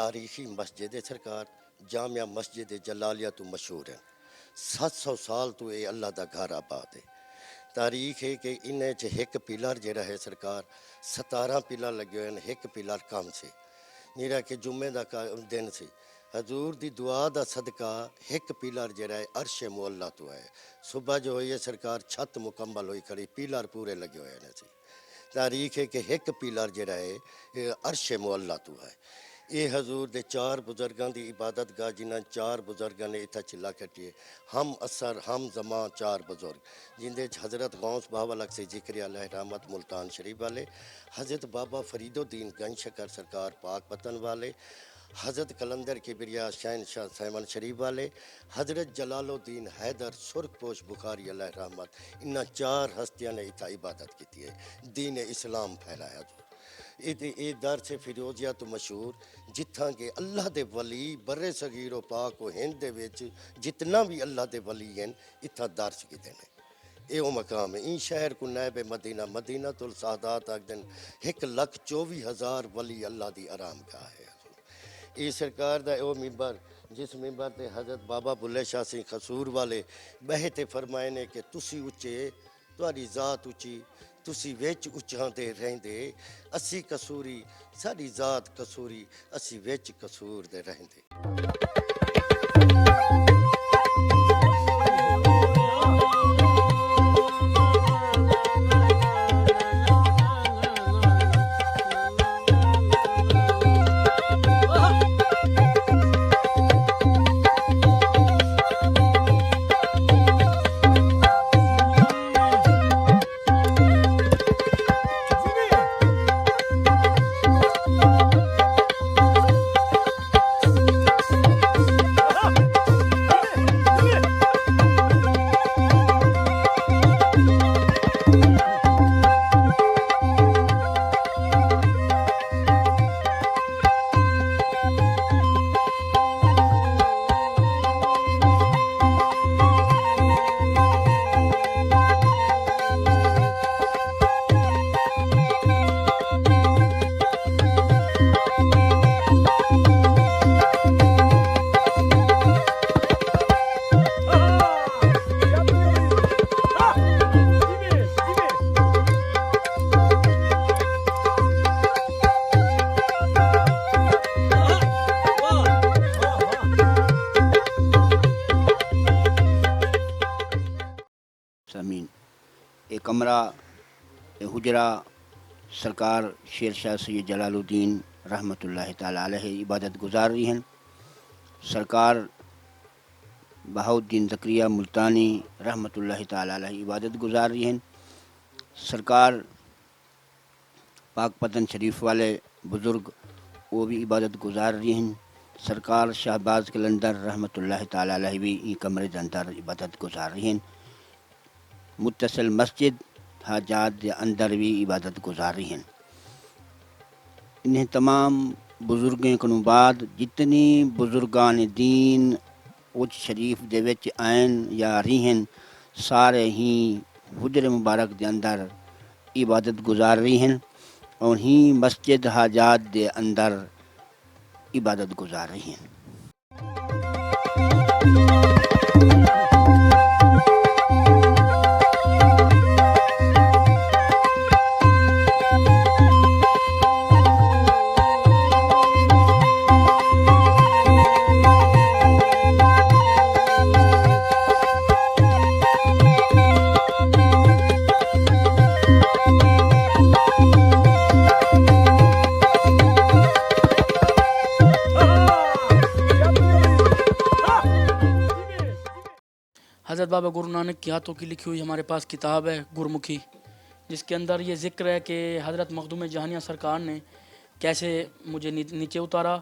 तारीखी मस्जिद सरकार जामिया मस्जिद जलालिया तो मशहूर है। 700 साल तो ये अल्लाह का घर आबाद है। तारीख है कि इन्हें च एक पिलर जरा है सरकार 17 पिलर लगे हुए हैं। एक पिलर कम से मेरा कि जुम्मे का दिन से हजूर दी दुआ का सदका एक पिलर जरा है अर्श मुअल्ला तो है। सुबह जो हुई है सरकार छत मुकम्मल हुई खड़ी पिलर पूरे लगे हुए हैं। तारीख है कि एक पिलर जरा है अर्श मुअल्ला तो है। ये हजूर दे 4 बुजुर्गों की इबादत गाह जिन्हें 4 बुजुर्गों ने इतना चिल्ला कटिए हम असर हम जमा 4 बुजुर्ग जिंदे हज़रत गौस बाबा लग से जिक्र अलैह रहमत मुल्तान शरीफ वाले, हज़रत बाबा फरीदुद्दीन गंजशकर सरकार पाक पतन वाले, हज़रत कलंदर किबरिया शहनशाह सैमन शरीफ वाले, हज़रत जलालुद्दीन हैदर सुरखपोश बुखारी अलैह रहमत, इन 4 हस्तियों ने इतना इबादत की है। दीन इस्लाम फैलाया जो ये दर से फिरोजिया तो मशहूर जिथा के अल्लाह के वली बर्रे सगीरो पाक हिंद दे विच जितना भी अल्लाह के वली हैं इतना दर्ज किते हैं। यो मकाम है इन शहर को नैब मदीना मदीना तुल सादात आखदन 1,24,000 वली अल्लाह की आराम गाह है। ये सरकार का वो मिंबर जिस मिंबर से हज़रत बाबा बुल्ले शाह सिंह खसूर वाले बहते फरमाए ने कि तुसी उच्चे तुहाडी जात उच्ची तुसी विच उच्चां ते रहिंदे असी कसूरी साडी जात कसूरी असी विच कसूर दे रहिंदे। एक कमरा हुजरा सरकार शेर शाह सैयद जलालुद्दीन रहमतुल्लाह ताला अलैहि इबादत गुजार रही हैं। सरकार बहाउद्दीन ज़करिया मुल्तानी रहमतुल्लाह ताला अलैहि इबादत गुजार रही हैं। सरकार पाक पतन शरीफ वाले बुज़ुर्ग वो भी इबादत गुजार रही हैं। सरकार शहबाज कलंदर रहमतुल्लाह ताला अलैहि भी ई कमरे के अंदर इबादत गुजार रही हैं। मुत्तसिल मस्जिद हाजात के अंदर भी इबादत गुजार रही हैं। इन्हें तमाम बुजुर्गों को बाद जितनी बुजुर्गान दीन उच शरीफ दे विच आयन या रही हैं सारे ही हुजरे मुबारक के अंदर इबादत गुजार रही हैं और ही मस्जिद हाजात के अंदर इबादत गुजार रही हैं। हज़रत बाबा गुरु नानक की हाथों की लिखी हुई हमारे पास किताब है गुरमुखी, जिसके अंदर ये ज़िक्र है कि हज़रत मखदूम जहानिया सरकार ने कैसे मुझे नीचे उतारा